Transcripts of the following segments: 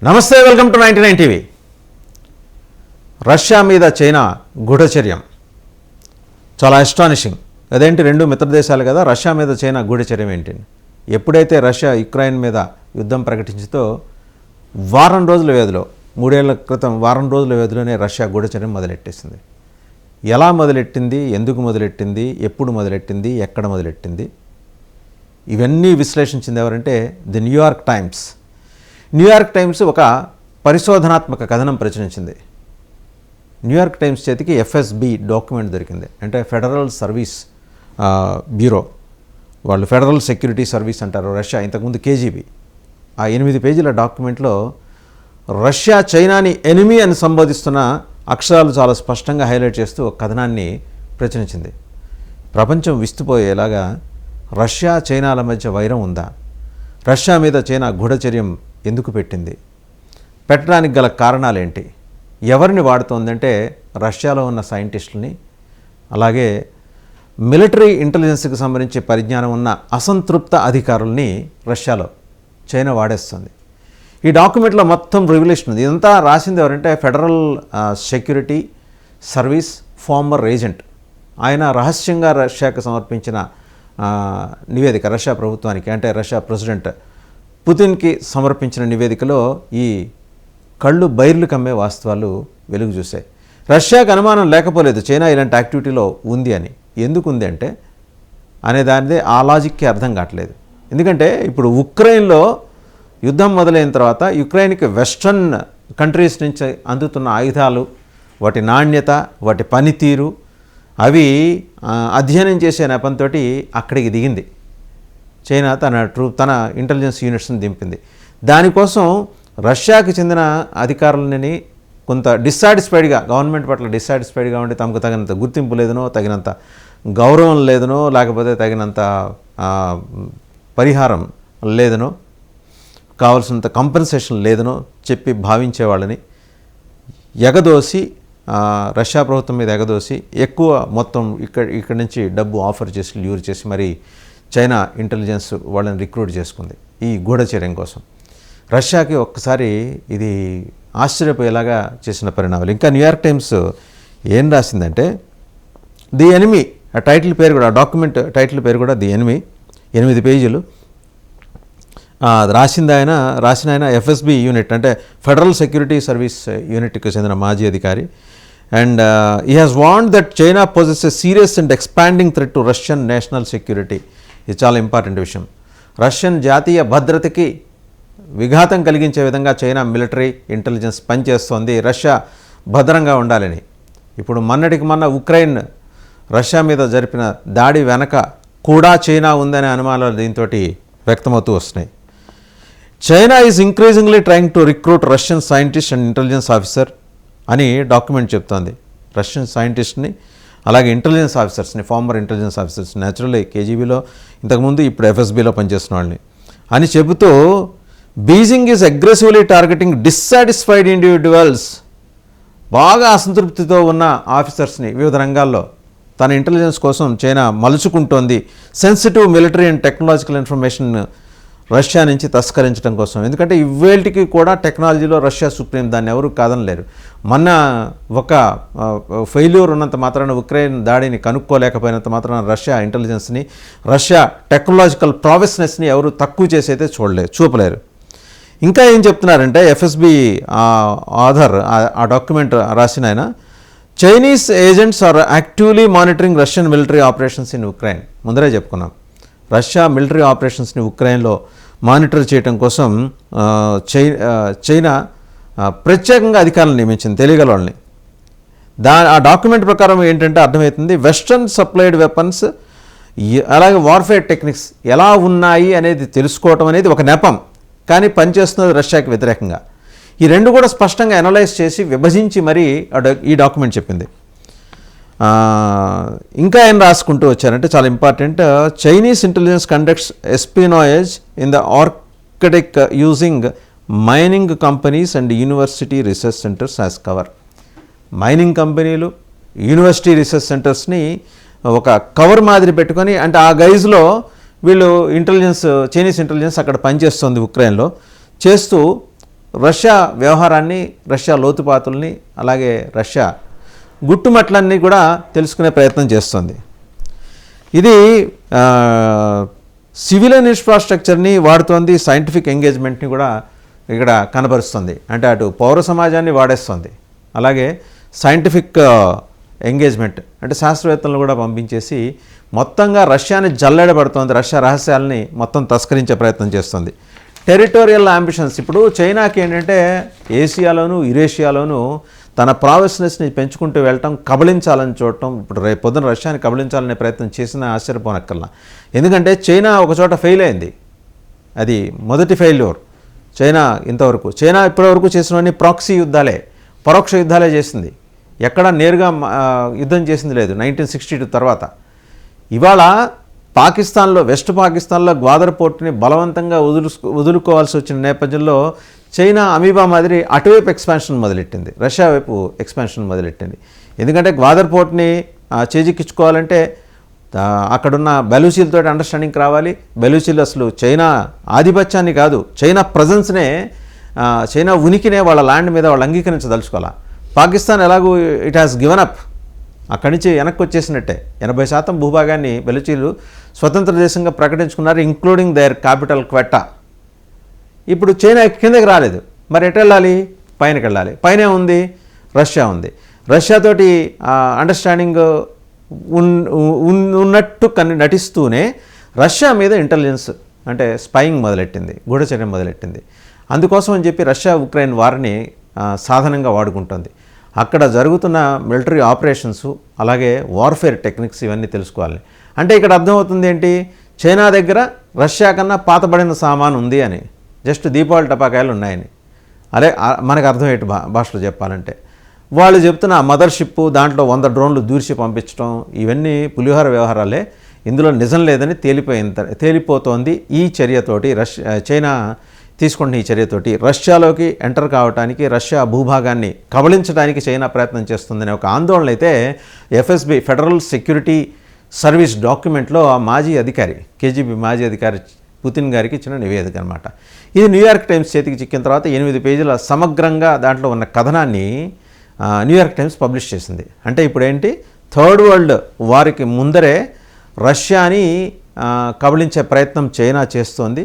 నమస్తే, welcome to 99 TV. Russia మీద China గూఢచర్యం చాలా అస్టానిషింగ్. అదేంటి, రెండు మిత్ర దేశాలు కదా, రష్యా మీద చైనా గూఢచర్యం ఏంటి? ఎప్పుడైతే రష్యా యుక్రెయిన్ మీద యుద్ధం ప్రకటించిందో వారం రోజుల వ్యవధిలో, 3 ఏళ్ల క్రితం వారం రోజుల వ్యవధిలోనే రష్యా గూఢచర్యం మొదలెట్టేసింది. ఎలా మొదలెట్టింది, ఎందుకు మొదలెట్టింది, ఎప్పుడు మొదలెట్టింది, ఎక్కడ మొదలెట్టింది, ఇవన్నీ విశ్లేషించింది ఎవరంటే the New York times. New York times ఒక పరిశోధనాత్మక కథనం ప్రచురించింది. న్యూయార్క్ టైమ్స్ చేతికి ఎఫ్ఎస్బి డాక్యుమెంట్ దొరికింది. అంటే ఫెడరల్ సర్వీస్ బ్యూరో, వాళ్ళు ఫెడరల్ సెక్యూరిటీ సర్వీస్ అంటారు రష్యా, ఇంతకుముందు కేజీబీ. ఆ 8 పేజీల డాక్యుమెంట్లో రష్యా చైనాని ఎనిమీ అని సంబోధిస్తున్న అక్షరాలు చాలా స్పష్టంగా హైలైట్ చేస్తూ ఒక కథనాన్ని ప్రచురించింది. ప్రపంచం విస్తుపోయేలాగా రష్యా చైనాల మధ్య వైరం ఉందా, రష్యా మీద చైనా గూఢచర్యం ఎందుకు పెట్టింది, పెట్టడానికి గల కారణాలేంటి, ఎవరిని వాడుతోందంటే రష్యాలో ఉన్న సైంటిస్టులని, అలాగే మిలిటరీ ఇంటెలిజెన్స్కి సంబంధించి పరిజ్ఞానం ఉన్న అసంతృప్త అధికారుల్ని రష్యాలో చైనా వాడేస్తుంది. ఈ డాక్యుమెంట్లో మొత్తం రివల్యూషన్ ఉంది. ఇదంతా రాసింది ఎవరంటే federal security service former agent. ఆయన రహస్యంగా రష్యాకు సమర్పించిన నివేదిక, రష్యా ప్రభుత్వానికి అంటే రష్యా ప్రెసిడెంట్ పుతిన్కి సమర్పించిన నివేదికలో ఈ కళ్ళు బైర్లు కమ్మే వాస్తవాలు వెలుగు చూశాయి. రష్యాకు అనుమానం లేకపోలేదు చైనా ఇలాంటి యాక్టివిటీలో ఉంది అని. ఎందుకు ఉంది అంటే అనే దానిదే ఆ లాజిక్కి అర్థం కావట్లేదు. ఎందుకంటే ఇప్పుడు ఉక్రెయిన్లో యుద్ధం మొదలైన తర్వాత యుక్రెయిన్కి వెస్ట్రన్ కంట్రీస్ నుంచి అందుతున్న ఆయుధాలు, వాటి నాణ్యత, వాటి పనితీరు అవి అధ్యయనం చేసే నెపంతో అక్కడికి దిగింది చైనా. తన ఇంటెలిజెన్స్ యూనిట్స్ని దింపింది. దానికోసం రష్యాకి చెందిన అధికారులని కొంత డిస్సాటిస్ఫైడ్గా, గవర్నమెంట్ పట్ల డిస్సాటిస్ఫైడ్గా ఉండి తమకు తగినంత గుర్తింపు లేదనో, తగినంత గౌరవం లేదనో, లేకపోతే తగినంత పరిహారం లేదనో, కావాల్సినంత కంపెన్సేషన్ లేదనో చెప్పి భావించే వాళ్ళని ఎగదోసి, రష్యా ప్రభుత్వం మీద ఎగదోసి ఎక్కువ మొత్తం ఇక్కడి నుంచి డబ్బు ఆఫర్ చేసి ల్యూర్ చేసి మరి చైనా ఇంటెలిజెన్స్ వాళ్ళని రిక్రూట్ చేసుకుంది ఈ గూఢచర్యం కోసం. రష్యాకి ఒక్కసారి ఇది ఆశ్చర్యపోయేలాగా చేసిన పరిణామాలు. ఇంకా న్యూయార్క్ టైమ్స్ ఏం రాసిందంటే ది ఎనిమీ, ఆ టైటిల్ పేరు కూడా, డాక్యుమెంట్ టైటిల్ పేరు కూడా ది ఎనిమీ, 8 పేజీలు రాసిన ఆయన ఎఫ్ఎస్బి యూనిట్ అంటే ఫెడరల్ సెక్యూరిటీ సర్వీస్ యూనిట్కి చెందిన మాజీ అధికారి. And he has warned that China poses a serious and expanding threat to Russian national security. ఇది చాలా ఇంపార్టెంట్ విషయం. రష్యన్ జాతీయ భద్రతకి విఘాతం కలిగించే విధంగా చైనా మిలిటరీ ఇంటెలిజెన్స్ పనిచేస్తోంది, రష్యా భద్రంగా ఉండాలని. ఇప్పుడు మొన్న ఉక్రెయిన్ రష్యా మీద జరిపిన దాడి వెనక కూడా చైనా ఉందనే అనుమానాలు దీంతో వ్యక్తమవుతూ వస్తున్నాయి. China is increasingly trying to recruit Russian scientist and intelligence officer అని డాక్యుమెంట్ చెప్తోంది. రష్యన్ సైంటిస్ట్ని, అలాగే ఇంటెలిజెన్స్ ఆఫీసర్స్ని, ఫార్మర్ ఇంటెలిజెన్స్ ఆఫీసర్స్, న్యాచురల్లీ కేజీబీలో ఇంతకుముందు, ఇప్పుడు ఎఫ్ఎస్బీలో పనిచేస్తున్న వాళ్ళని అని చెబుతూ Beijing is aggressively targeting dissatisfied individuals, బాగా అసంతృప్తితో ఉన్న ఆఫీసర్స్ని వివిధ రంగాల్లో తన ఇంటెలిజెన్స్ కోసం చైనా మలుచుకుంటోంది. Sensitive military and technological information Russia నుంచి తస్కరించడం కోసం. ఎందుకంటే ఇవేళకి కూడా టెక్నాలజీలో రష్యా సుప్రీం, దాన్ని ఎవరు కాదనలేరు. మొన్న ఒక ఫెయిల్యూర్ ఉన్నంత మాత్రాన, ఉక్రెయిన్ దాడిని కనుక్కోలేకపోయినంత మాత్రాన రష్యా ఇంటెలిజెన్స్ని, రష్యా టెక్నాలజికల్ ప్రావెస్నెస్ని ఎవరు తక్కువ చేసి అయితే చూపలేరు. ఇంకా ఏం చెప్తున్నారంటే ఎఫ్ఎస్బి ఆధార్, ఆ డాక్యుమెంట్ రాసిన ఆయన, Chinese agents are actively monitoring Russian military operations in Ukraine. ముందరే చెప్పుకున్నాం, రష్యా మిలిటరీ ఆపరేషన్స్ని ఉక్రెయిన్లో మానిటర్ చేయడం కోసం చైనా ప్రత్యేకంగా అధికారులను నియమించింది, తెలియగల వాళ్ళని. ఆ డాక్యుమెంట్ ప్రకారం ఏంటంటే అర్థమవుతుంది, వెస్ట్రన్ సప్లైడ్ వెపన్స్ అలాగే వార్ఫేర్ టెక్నిక్స్ ఎలా ఉన్నాయి అనేది తెలుసుకోవటం అనేది ఒక నెపం, కానీ పనిచేస్తున్నది రష్యాకి వ్యతిరేకంగా. ఈ రెండు కూడా స్పష్టంగా అనలైజ్ చేసి విభజించి మరీ ఈ డాక్యుమెంట్ చెప్పింది. ఇంకా ఏం రాసుకుంటూ వచ్చారంటే చాలా important, Chinese intelligence conducts espionage in the Arctic using mining companies and university research centres as cover. Mining కంపెనీలు, యూనివర్సిటీ రీసెర్చ్ సెంటర్స్ని ఒక కవర్ మాదిరి పెట్టుకొని, అంటే ఆ గైజ్లో వీళ్ళు చైనీస్ ఇంటెలిజెన్స్ అక్కడ పనిచేస్తుంది ఉక్రెయిన్లో, చేస్తూ రష్యా వ్యవహారాన్ని, రష్యా లోతుపాతుల్ని, అలాగే రష్యా గుట్టుమట్లన్నీ కూడా తెలుసుకునే ప్రయత్నం చేస్తుంది. ఇది సివిలియన్ ఇన్ఫ్రాస్ట్రక్చర్ని వాడుతోంది, సైంటిఫిక్ ఎంగేజ్మెంట్ని కూడా ఇక్కడ కనబరుస్తుంది. అంటే అటు పౌర సమాజాన్ని వాడేస్తుంది, అలాగే సైంటిఫిక్ ఎంగేజ్మెంట్ అంటే శాస్త్రవేత్తలను కూడా పంపించేసి మొత్తంగా రష్యాని జల్లెడబడుతోంది, రష్యా రహస్యాలని మొత్తం తస్కరించే ప్రయత్నం చేస్తుంది. టెరిటోరియల్ అంబిషన్స్ ఇప్పుడు చైనాకి ఏంటంటే ఏషియాలోను, యురేషియాలోను తన ప్రావెస్నెస్ని పెంచుకుంటూ వెళ్ళటం, కబళించాలని చూడటం. ఇప్పుడు రేపు పొద్దున రష్యాని కబళించాలనే ప్రయత్నం చేసినా ఆశ్చర్యపోనక్కర్లా. ఎందుకంటే చైనా ఒకచోట ఫెయిల్ అయింది, అది మొదటి ఫెయిల్యూర్ చైనా. చైనా ఇప్పటివరకు చేసినవన్నీ ప్రాక్సీ యుద్ధాలే, పరోక్ష యుద్ధాలే చేసింది, ఎక్కడా నేరుగా యుద్ధం చేసింది లేదు 1962 తర్వాత. ఇవాళ పాకిస్తాన్లో, వెస్ట్ పాకిస్తాన్లో గ్వాదర్ పోర్ట్ని బలవంతంగా వదులుకోవాల్సి వచ్చిన నేపథ్యంలో చైనా అమీబా మాదిరి అటువైపు ఎక్స్పాన్షన్ మొదలెట్టింది, రష్యా వైపు ఎక్స్పాన్షన్ మొదలెట్టింది. ఎందుకంటే గ్వాదర్ పోర్ట్ని చేజిక్కించుకోవాలంటే అక్కడున్న బెలూచీలతో అండర్స్టాండింగ్ రావాలి. బెలూచీలు అసలు చైనా ఆధిపత్యాన్ని కాదు, చైనా ప్రజెన్స్నే, చైనా ఉనికినే వాళ్ళ ల్యాండ్ మీద వాళ్ళు అంగీకరించదలుచుకోవాలి. పాకిస్తాన్ ఎలాగూ ఇట్ హ్యాస్ గివెన్ అప్, అక్కడి నుంచి వెనక్కి వచ్చేసినట్టే. 80% భూభాగాన్ని బెలూచీలు స్వతంత్ర దేశంగా ప్రకటించుకున్నారు, ఇంక్లూడింగ్ దేర్ క్యాపిటల్ క్వెట్టా. ఇప్పుడు చైనా కిందకి రాలేదు, మరి ఎటు వెళ్ళాలి? పైనకి వెళ్ళాలి. పైనే ఉంది రష్యా ఉంది. రష్యాతోటి అండర్స్టాండింగ్ ఉన్నట్టు నటిస్తూనే రష్యా మీద ఇంటెలిజెన్స్ అంటే స్పైయింగ్ మొదలెట్టింది, గూఢచర్యం మొదలెట్టింది. అందుకోసం అని చెప్పి రష్యా ఉక్రెయిన్ వార్ని సాధనంగా వాడుకుంటుంది. అక్కడ జరుగుతున్న మిలిటరీ ఆపరేషన్స్, అలాగే వార్ఫేర్ టెక్నిక్స్ ఇవన్నీ తెలుసుకోవాలి. అంటే ఇక్కడ అర్థమవుతుంది ఏంటి, చైనా దగ్గర రష్యా కన్నా పాతబడిన సామాను ఉంది అని, జస్ట్ దీపావళి టపాకాయలు ఉన్నాయని. అదే మనకు అర్థమయ్యే భాషలో చెప్పాలంటే వాళ్ళు చెప్తున్న మదర్షిప్, దాంట్లో 100 డ్రోన్లు దూర్చి పంపించడం, ఇవన్నీ పులిహోర వ్యవహారాలే, ఇందులో నిజం లేదని తేలిపోతోంది. ఈ చర్యతోటి చైనా తీసుకుంటున్న ఈ చర్యతోటి రష్యాలోకి ఎంటర్ కావడానికి, రష్యా భూభాగాన్ని కబళించడానికి చైనా ప్రయత్నం చేస్తుందనే ఒక ఆందోళన అయితే ఎఫ్ఎస్బి ఫెడరల్ సెక్యూరిటీ సర్వీస్ డాక్యుమెంట్లో ఆ మాజీ అధికారి, కేజీబీ మాజీ అధికారి పుతిన్ గారికి ఇచ్చిన నివేదిక అనమాట. ఇది న్యూయార్క్ టైమ్స్ చేతికి చిక్కిన తర్వాత 8 పేజీల సమగ్రంగా దాంట్లో ఉన్న కథనాన్ని న్యూయార్క్ టైమ్స్ పబ్లిష్ చేసింది. అంటే ఇప్పుడు ఏంటి, థర్డ్ వరల్డ్ వారికి ముందరే రష్యాని కబళించే ప్రయత్నం చైనా చేస్తోంది.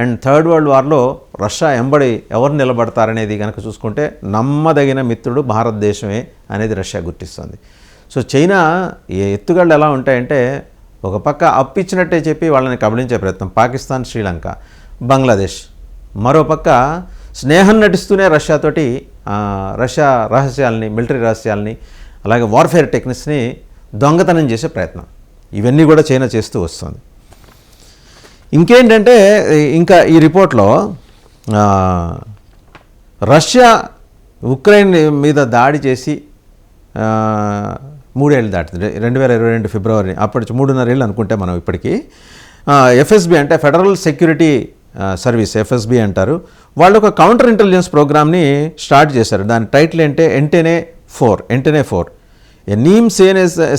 అండ్ థర్డ్ వరల్డ్ వార్లో రష్యా ఎంబడి ఎవరు నిలబడతారనేది కనుక చూసుకుంటే నమ్మదగిన మిత్రుడు భారతదేశమే అనేది రష్యా గుర్తిస్తుంది. సో చైనా ఎత్తుగడలు ఎలా ఉంటాయంటే, ఒక పక్క అప్పిచ్చినట్టే చెప్పి వాళ్ళని కబళించే ప్రయత్నం పాకిస్తాన్, శ్రీలంక, బంగ్లాదేశ్, మరోపక్క స్నేహం నటిస్తూనే రష్యాతోటి రష్యా రహస్యాలని, మిలిటరీ రహస్యాలని, అలాగే వార్ఫేర్ టెక్నిక్స్ని దొంగతనం చేసే ప్రయత్నం, ఇవన్నీ కూడా చైనా చేస్తూ వస్తుంది. ఇంకేంటంటే ఇంకా ఈ రిపోర్ట్లో రష్యా ఉక్రెయిన్ మీద దాడి చేసి 3 ఏళ్ళు దాటింది, 2022 ఫిబ్రవరి, అప్పటి 3.5 ఏళ్ళు అనుకుంటే మనం ఇప్పటికీ. ఎఫ్ఎస్బి అంటే ఫెడరల్ సెక్యూరిటీ సర్వీస్, ఎఫ్ఎస్బి అంటారు. వాళ్ళు ఒక కౌంటర్ ఇంటెలిజెన్స్ ప్రోగ్రామ్ని స్టార్ట్ చేశారు. దాని టైటిల్ అంటే Entente 4. A name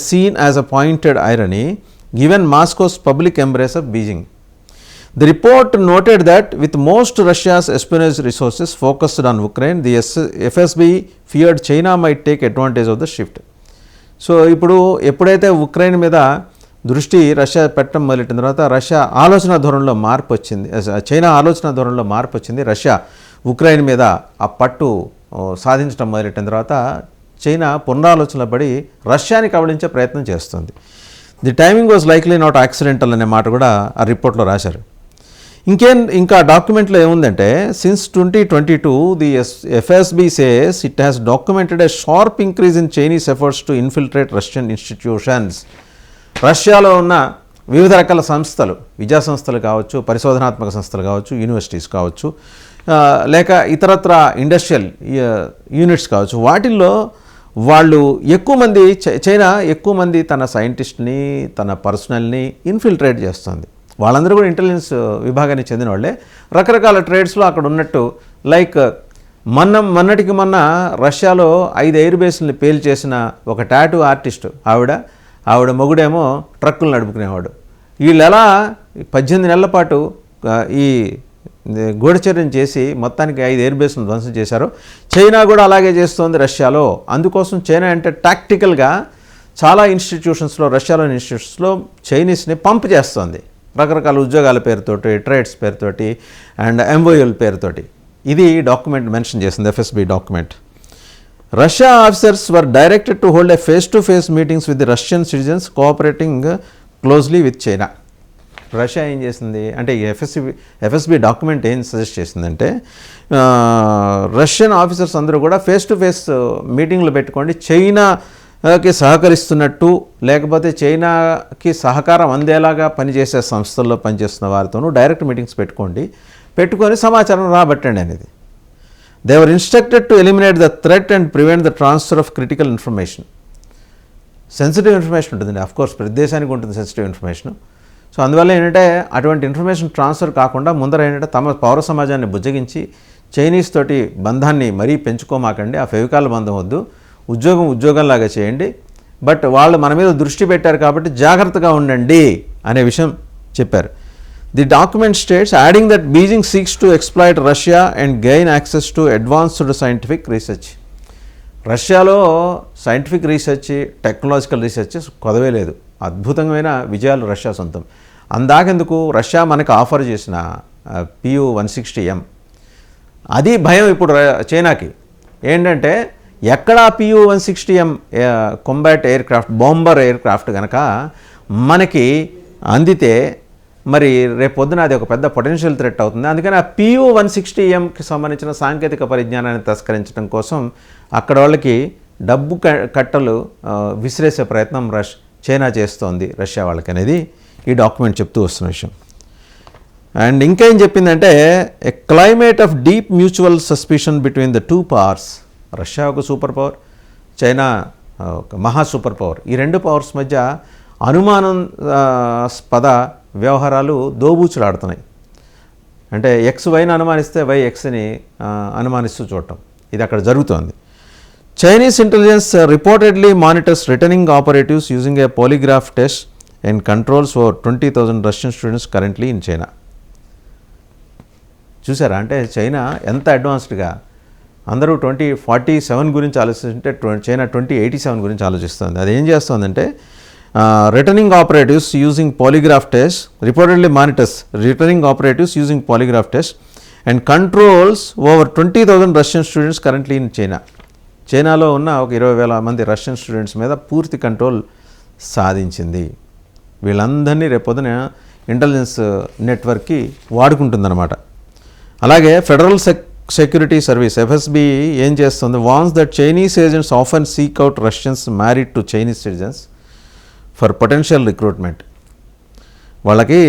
seen as a pointed irony given Moscow's public embrace of Beijing. The report noted that with most Russia's espionage resources focused on Ukraine, the FSB feared China might take advantage of the shift. So ఇప్పుడు ఎప్పుడైతే Ukraine మీద దృష్టి Russia పెట్టడం మొదలెట్టిన తర్వాత Russia ఆలోచన ధోరణిలో మార్పు వచ్చింది, చైనా ఆలోచన ధోరణిలో మార్పు వచ్చింది. రష్యా ఉక్రెయిన్ మీద ఆ పట్టు సాధించడం మొదలెట్టిన తర్వాత చైనా పునరాలోచనలో పడి రష్యాని కబళించే ప్రయత్నం చేస్తుంది. The timing was likely not accidental అనే మాట కూడా ఆ రిపోర్ట్లో రాశారు. ఇంకా డాక్యుమెంట్లో ఏముందంటే, since 2022 the FSB says it has documented a sharp increase in Chinese efforts to infiltrate Russian institutions. రష్యాలో ఉన్న వివిధ రకాల సంస్థలు, విద్యా సంస్థలు కావచ్చు, పరిశోధనాత్మక సంస్థలు కావచ్చు, యూనివర్సిటీస్ కావచ్చు, లేక ఇతరత్ర ఇండస్ట్రియల్ యూనిట్స్ కావచ్చు, వాటిల్లో వాళ్ళు చైనా ఎక్కువ మంది తన సైంటిస్ట్ని, తన పర్సనల్ని ఇన్ఫిల్ట్రేట్ చేస్తుంది. వాళ్ళందరూ కూడా ఇంటెలిజెన్స్ విభాగానికి చెందిన వాళ్ళే. రకరకాల ట్రేడ్స్లో అక్కడ ఉన్నట్టు, లైక్ మొన్నటికి మొన్న రష్యాలో 5 ఎయిర్ బేస్ని పేల్ చేసిన ఒక టాటూ ఆర్టిస్టు, ఆవిడ మొగుడేమో ట్రక్కులు నడుపుకునేవాడు. వీళ్ళు ఎలా 18 నెలల పాటు ఈ గూఢచర్యం చేసి మొత్తానికి 5 ఎయిర్ బేస్ను ధ్వంసం చేశారు. చైనా కూడా అలాగే చేస్తోంది రష్యాలో. అందుకోసం చైనా అంటే టాక్టికల్గా చాలా ఇన్స్టిట్యూషన్స్లో, రష్యాలోని ఇన్స్టిట్యూషన్స్లో చైనీస్ని పంప్ చేస్తోంది రకరకాల ఉద్యోగాల పేరుతోటి, ట్రేడ్స్ పేరుతోటి అండ్ ఎంఓయూల పేరుతోటి. ఇది డాక్యుమెంట్ మెన్షన్ చేసింది, FSB document. Russia officers were directed to hold a face to face meetings with the Russian citizens cooperating closely with China. Russia ఏం చేసింది అంటే ఎఫ్ఎస్బి డాక్యుమెంట్ ఏం సజెస్ట్ చేసిందంటే రష్యన్ ఆఫీసర్స్ అందరూ కూడా ఫేస్ టు ఫేస్ మీటింగ్లు పెట్టుకోండి, చైనాకి సహకరిస్తున్నట్టు లేకపోతే చైనాకి సహకారం అందేలాగా పనిచేసే సంస్థల్లో పనిచేస్తున్న వారితోనూ డైరెక్ట్ మీటింగ్స్ పెట్టుకొని సమాచారం రాబట్టండి అనేది. They were instructed to eliminate the threat and prevent the transfer of critical information. Sensitive information ఉంటుందండి, అఫ్కోర్స్ ప్రతి దేశానికి ఉంటుంది సెన్సిటివ్ ఇన్ఫర్మేషన్. సో అందువల్ల ఏంటంటే అటువంటి ఇన్ఫర్మేషన్ ట్రాన్స్ఫర్ కాకుండా ముందర ఏంటంటే తమ పౌర సమాజాన్ని బుజ్జగించి చైనీస్ తోటి బంధాన్ని మరీ పెంచుకోమాకండి, ఆ ఫెవికాల్ బంధం వద్దు, ఉద్యోగంలాగా చేయండి, బట్ వాళ్ళు మన మీద దృష్టి పెట్టారు కాబట్టి జాగ్రత్తగా ఉండండి అనే విషయం చెప్పారు. The document states adding that Beijing seeks to exploit Russia and gain access to advanced scientific research. రష్యాలో సైంటిఫిక్ రీసెర్చ్, టెక్నాలజికల్ రీసెర్చ్ కొదవే లేదు, అద్భుతమైన విజయాలు రష్యా సొంతం. అందాకెందుకు రష్యా మనకు ఆఫర్ చేసిన PU-160M అది భయం ఇప్పుడు చైనాకి. ఏంటంటే ఎక్కడా PU-160M combat aircraft, bomber aircraft కనుక మనకి అందితే మరి రేపొద్దున అది ఒక పెద్ద పొటెన్షియల్ థ్రెట్ అవుతుంది. అందుకని ఆ PU-160Mకి సంబంధించిన సాంకేతిక పరిజ్ఞానాన్ని తస్కరించడం కోసం అక్కడ వాళ్ళకి డబ్బు కట్టలు విసిరేసే ప్రయత్నం చైనా చేస్తోంది రష్యా వాళ్ళకి అనేది ఈ డాక్యుమెంట్ చెప్తూ వస్తున్న విషయం. అండ్ ఇంకేం చెప్పిందంటే a climate of deep mutual suspicion between the two powers. Russia ఒక సూపర్ పవర్, చైనా ఒక మహా సూపర్ పవర్. ఈ రెండు పవర్స్ మధ్య అనుమానాస్పద వ్యవహారాలు దోబూచులాడుతున్నాయి. అంటే ఎక్స్ వైని అనుమానిస్తే వై ఎక్స్ని అనుమానిస్తూ చూడటం, ఇది అక్కడ జరుగుతోంది. Chinese intelligence reportedly monitors returning operatives using a polygraph test and controls over 20,000 Russian students currently in China. చూసారా అంటే చైనా ఎంత అడ్వాన్స్డ్గా, అందరూ 2047 గురించి ఆలోచిస్తుంటే చైనా 2087 గురించి ఆలోచిస్తుంది. అది ఏం చేస్తుందంటే returning operatives using polygraph test reportedly monitors returning operatives using polygraph test and controls over 20,000 Russian students currently in China. చైనాలో ఉన్న ఒక 20,000 మంది రష్యన్ స్టూడెంట్స్ మీద పూర్తి కంట్రోల్ సాధించింది. వీళ్ళందరినీ రేపొద్దున ఇంటెలిజెన్స్ నెట్వర్క్కి వాడుకుంటుందన్నమాట. అలాగే ఫెడరల్ సెక్యూరిటీ సర్వీస్ ఎఫ్ఎస్బి ఏం చేస్తుంది, warns that Chinese agents often seek out Russians married to Chinese citizens for potential recruitment. వాళ్ళకి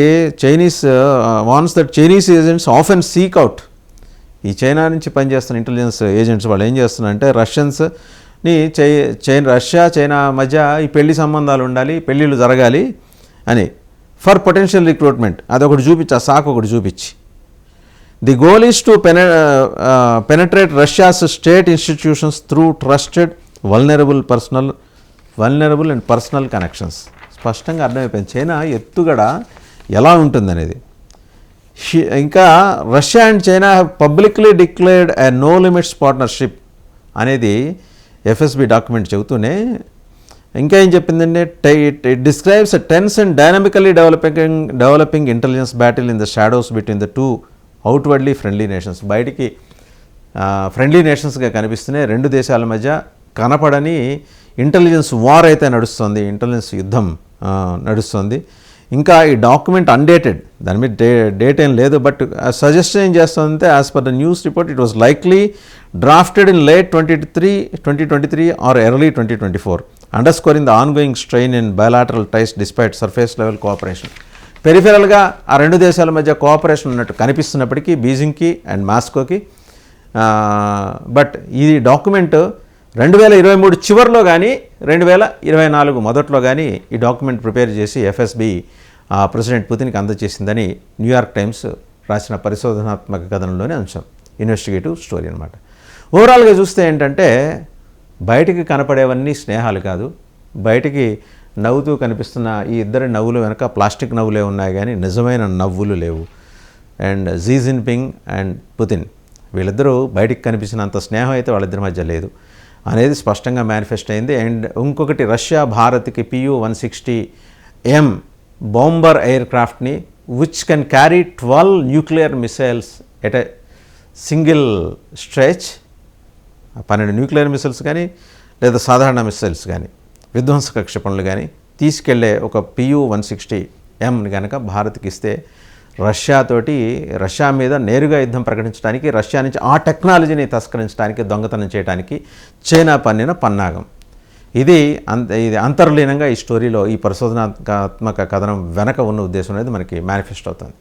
warns that Chinese agents often seek out, ఈ చైనా నుంచి పనిచేస్తున్న ఇంటెలిజెన్స్ ఏజెంట్స్ వాళ్ళు ఏం చేస్తున్నారంటే రష్యన్స్ని రష్యా చైనా మధ్య ఈ పెళ్లి సంబంధాలు ఉండాలి, పెళ్ళిళ్ళు జరగాలి అని ఫర్ పొటెన్షియల్ రిక్రూట్మెంట్ అదొకటి చూపించి, ఆ సాకు ఒకటి చూపించి. The goal is to penetrate Russia's state institutions through trusted vulnerable and personal connections. స్పష్టంగా అర్థమైపోయింది చైనా ఎత్తుగడ ఎలా ఉంటుందనేది. ఇంకా Russia and China have publicly declared a no limits partnership అనేది ఎఫ్ఎస్బి డాక్యుమెంట్ చెబుతూనే ఇంకా ఏం చెప్పిందంటే it describes a tense and dynamically developing intelligence battle in the shadows between the two outwardly friendly nations. బయటికి ఫ్రెండ్లీ నేషన్స్గా కనిపిస్తున్నాయి, రెండు దేశాల మధ్య కనపడని ఇంటెలిజెన్స్ వార్ అయితే నడుస్తుంది, ఇంటెలిజెన్స్ యుద్ధం నడుస్తుంది. ఇంకా ఈ డాక్యుమెంట్ అన్డేటెడ్, దాని మీద డేట్ ఏం లేదు, బట్ సజెషన్ ఏం చేస్తుందంటే as per the news report it was likely drafted in late 2023 or early 2024 అండర్స్కోరింగ్ the ongoing strain in bilateral టైస్ despite surface level cooperation. పెరిఫెరల్గా ఆ రెండు దేశాల మధ్య కోఆపరేషన్ ఉన్నట్టు కనిపిస్తున్నప్పటికీ బీజింగ్కి అండ్ మాస్కోకి, బట్ ఈ డాక్యుమెంట్ 2023 చివరిలో కానీ 2024 మొదట్లో కానీ ఈ డాక్యుమెంట్ ప్రిపేర్ చేసి ఎఫ్ఎస్బి ప్రెసిడెంట్ పుతిన్కి అందజేసిందని న్యూయార్క్ టైమ్స్ రాసిన పరిశోధనాత్మక కథనంలోని అంశం, ఇన్వెస్టిగేటివ్ స్టోరీ అనమాట. ఓవరాల్గా చూస్తే ఏంటంటే బయటికి కనపడేవన్నీ స్నేహాలు కాదు, బయటికి నవ్వుతూ కనిపిస్తున్న ఈ ఇద్దరి నవ్వులు వెనక ప్లాస్టిక్ నవ్వులే ఉన్నాయి కానీ నిజమైన నవ్వులు లేవు. And Xi Jinping and Putin వీళ్ళిద్దరూ బయటికి కనిపించినంత స్నేహం అయితే వాళ్ళిద్దరి మధ్య లేదు అనేది స్పష్టంగా మేనిఫెస్ట్ అయింది. అండ్ ఇంకొకటి రష్యా భారత్కి PU-160M బాంబర్ ఎయిర్ క్రాఫ్ట్ని which can carry 12 nuclear missiles at a single stretch, 12 nuclear missiles కానీ లేదా సాధారణ మిసైల్స్ కానీ విధ్వంసక క్షిపణులు కానీ తీసుకెళ్లే ఒక PU-160Mని కనుక భారత్కి ఇస్తే రష్యా మీద నేరుగా యుద్ధం ప్రకటించడానికి, రష్యా నుంచి ఆ టెక్నాలజీని తస్కరించడానికి, దొంగతనం చేయడానికి చైనా పన్నిన పన్నాగం. ఇది అంతర్లీనంగా ఈ స్టోరీలో, ఈ పరిశోధనాత్మక కథనం వెనక ఉన్న ఉద్దేశం అనేది మనకి మేనిఫెస్ట్ అవుతుంది.